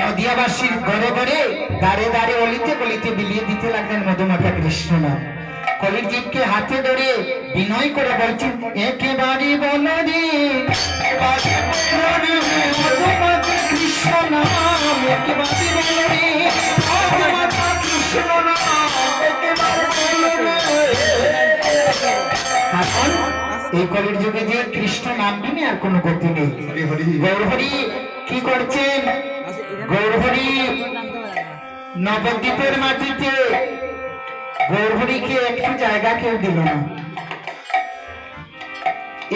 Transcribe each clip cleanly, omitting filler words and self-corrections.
নদিয়াবাসীর ঘরে ঘরে দাঁড়ে দাঁড়ে অলিতে গলিতে বিলিয়ে দিতে লাগলেন মধুমাতা কৃষ্ণ নাম। কলির জীবকে হাতে ধরে বিনয় করে বলছেন, একেবারে বলো রে মধুমাতা কৃষ্ণ নাম, একেবারে বলো রে মধুমাতা কৃষ্ণ নাম, একেবারে বলো রে। এখন এই কলির যুগে যে কৃষ্ণ নাম বিনে আর কোনো গতি নেই। গৌরহরি কি করছেন? গৌরহরি নবদ্বীপের মাটিতে গৌরহরিকে একটু জায়গা কেউ দিল না,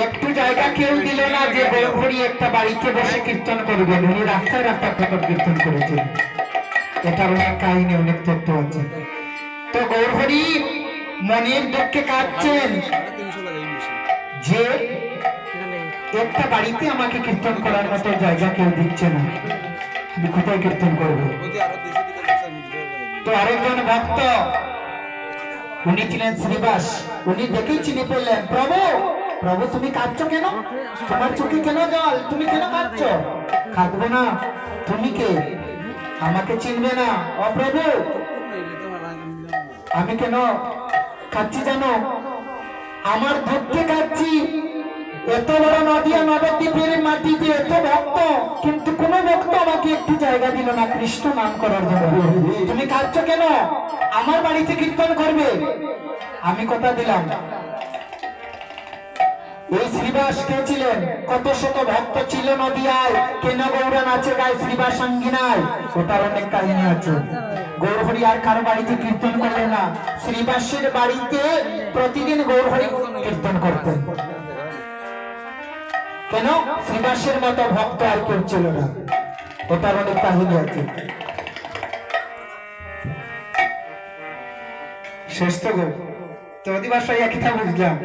একটু জায়গা কেউ দিল না যে গৌরহরি একটা বাড়িতে বসে কীর্তন করবেন। উনি রাস্তায় রাস্তায় ঠাকুর কীর্তন করেছেন। এটার অনেক কাহিনী, অনেক তথ্য আছে। তো গৌরহরি মনের দুঃখে কাঁদছেন যে একটা বাড়িতে আমাকে কীর্তন করার মতো জায়গা কেউ দিচ্ছে না, আমি কোথায় কীর্তন করবো? তো আরেকজন ভক্ত, উনি ছিলেন শ্রীবাস, উনি দেখেই চিনে ফেললেন, প্রভু প্রভু তুমি কাঁদছো কেন? তোমার চোখে কেন জল? তুমি কেন কাঁদছো? কাঁদবো না, তুমি কে? আমাকে চিনবে না? ও প্রভু আমি কেন কাঁদছি জানো? আমার দুঃখে কাঁদছি। এত বড় নদিয়া নবদ্বীপের মাটিতে এত ভক্ত, কিন্তু কোন ভক্ত আমাকে একটু জায়গা দিল না কৃষ্ণ নাম করার জন্য। তুমি কাঁদছো কেন? আমার বাড়িতে কীর্তন করবে, আমি কথা দিলাম। এই শ্রীবাস কে ছিলেন? কত শত ভক্ত ছিল নদিয়ায়, কেন গৌরা নাচে গায়ে শ্রীবাস সঙ্গিনায়, ওটার অনেক কাহিনী আছে। গৌরহরি আর কারো বাড়িতে কীর্তন করলেন না, শ্রীবাসের বাড়িতে প্রতিদিন গৌরহরি কীর্তন করতেন। কেন? শ্রীবাসের মতো ভক্ত আর কেউ ছিল না, ওটার অনেক কাহিনী আছে। শেষ তো গো, তো অধিবাসায় এক কথা বুঝলাম।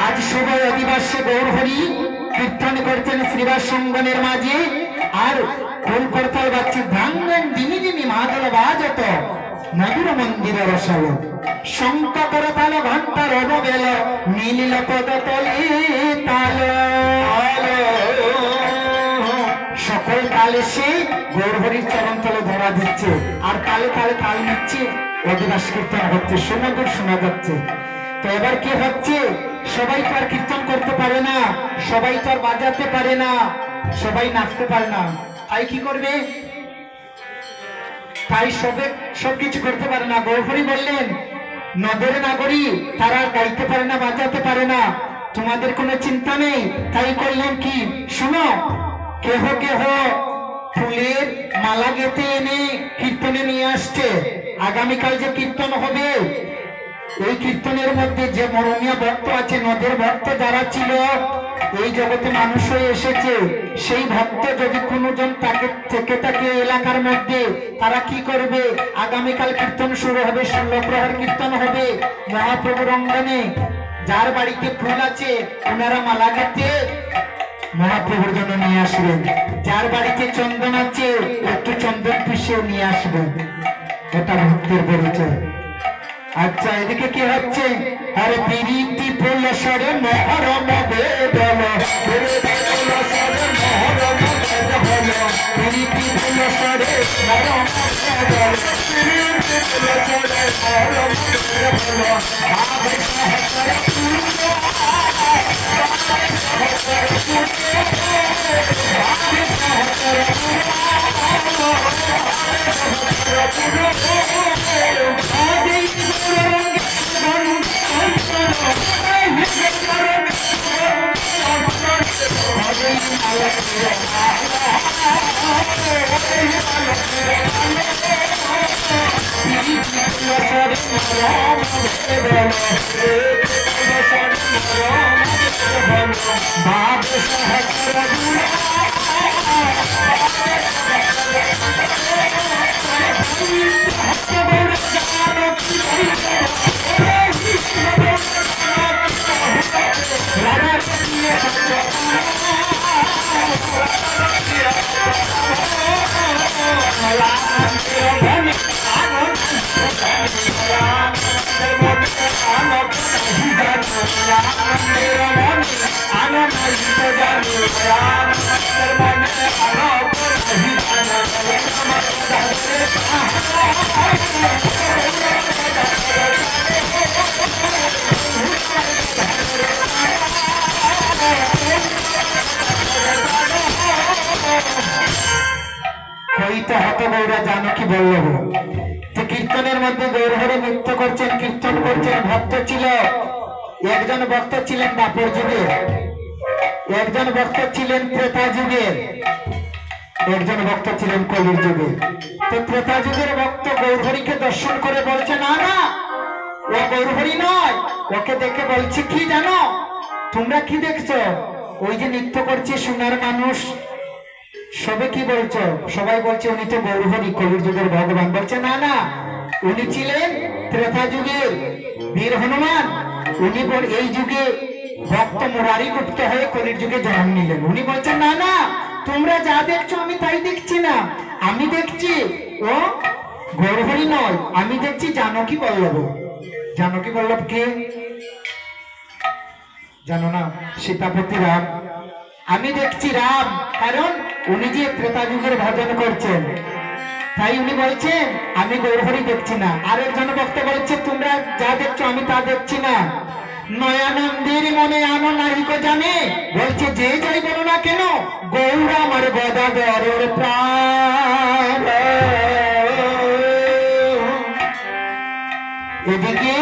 আজ শুভ অধিবাসে গৌরহরি কীর্তন করছেন শ্রীবাস সঙ্গনের মাঝে আর খোল করতাল বাচ্চি ধাঙ্গন দিনি দিনি মাদল বাজত মধুর মন্দির রসাল শঙ্খ করতাল ঘন্টা রব বেল নীল পদ তলে তাল সকল তালে সে গৌরহরির চরণ তলে ধরা দিচ্ছে আর তালে তালে তাল নিচ্ছে অধিবাস কীর্তন হচ্ছে সুমধুর শোনা যাচ্ছে। তো এবার কি হচ্ছে, সবাই তো আর কীর্তন করতে পারে না, সবাই তো আর বাজাতে পারে না, সবাই নাচতে পারে না, তাই কি করবে, তাই সবকিছু করতে পারে না। গৌরহরি বললেন নদের নাগরী তারা গাইতে পারে না, বাজাতে পারে না, তোমাদের কোনো চিন্তা নেই। তাই করলেন কি, শোনো, কেহ কেহ ফুলের মালা গেঁথে এনে কীর্তনে নিয়ে আসছে। আগামীকাল যে কীর্তন হবে এই কীর্তনের মধ্যে যে মরণীয় ভক্ত আছে, নদের ভক্ত যারা ছিল, এই জগতে মানুষ হয়ে এসেছে, সেই ভক্ত যদি কোনোজন তাকে থেকে থাকে এলাকার মধ্যে, তারা কি করবে, আগামীকাল কীর্তন শুরু হবে, 16 প্রহর কীর্তন হবে মহাপ্রভুর অঙ্গনে। যার বাড়িতে ফুল আছে ওনারা মালা গেঁথে মহাপ্রভুর জন্য নিয়ে আসবেন, যার বাড়িতে চন্দন আছে একটু চন্দন পিষেও নিয়ে আসবেন, এটা ভক্তের পরিচয়। আচ্ছা, এদিকে কি হচ্ছে, আরে পিরিতি ফুল সরে মহরম বেদল, পিরিতি ফুল সরে মহরম বেদল, কইতে হতো গৌরা, জানো কি বলবো, কীর্তনের মধ্যে গৌরহরি নৃত্য করছেন, কীর্তন করছেন। ভক্ত ছিল, একজন ভক্ত ছিলেন দ্বাপর যুগে, একজন ভক্ত ছিলেন ত্রেতা যুগে, একজন ভক্ত ছিলেন কলির যুগে। তো ত্রেতা যুগের ভক্ত গৌরহরিকে দর্শন করে বলছে, না না, ও গৌরহরি নয়, ওকে দেখে বলছে কি জানো, তোমরা কি দেখছো, ওই যে নৃত্য করছে সোনার মানুষ, সবে কি বলছো, সবাই বলছে উনি তো গৌরহরি, কলির যুগের ভগবান। বলছে না না, উনি ছিলেন ত্রেতা যুগের বীর হনুমান। উনি এই যুগে ভক্ত মুরারি গুপ্ত হয়ে কলির যুগে জন্ম নিলেন। উনি বলছেন না না, তোমরা যা দেখছো আমি তাই দেখছি না, আমি দেখছি ও গৌরহরি নয়, আমি দেখছি জানকী বল্লভ। জানকী বল্লভ কে জানো না? সীতাপতি রাম। আমি দেখছি রাম, কারণ উনি যে ত্রেতা যুগের ভজন করছেন, তাই উনি বলছেন আমি গৌরহরি দেখছি না। আরেকজন ভক্ত বলছে তোমরা যা দেখছো আমি তা দেখছি না, নয়ানন্দের মনে আনো নাহিক জানে। বলছে যে যাই বলো না কেন, গৌর আমার গদাধরের প্রাণ। এদিকে